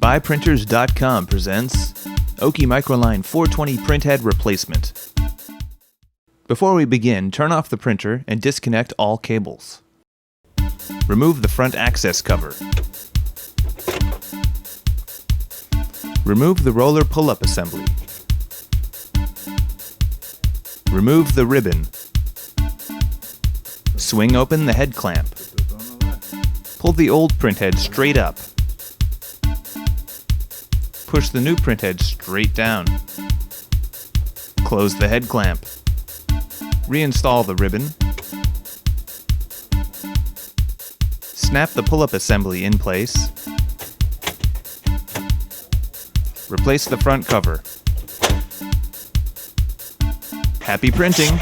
BuyPrinters.com presents Oki Microline 420 printhead replacement. Before we begin, turn off the printer and disconnect all cables. Remove the front access cover. Remove the roller pull-up assembly. Remove the ribbon. Swing open the head clamp. Pull the old printhead straight up. Push the new printhead straight down. Close the head clamp. Reinstall the ribbon. Snap the pull-up assembly in place. Replace the front cover. Happy printing!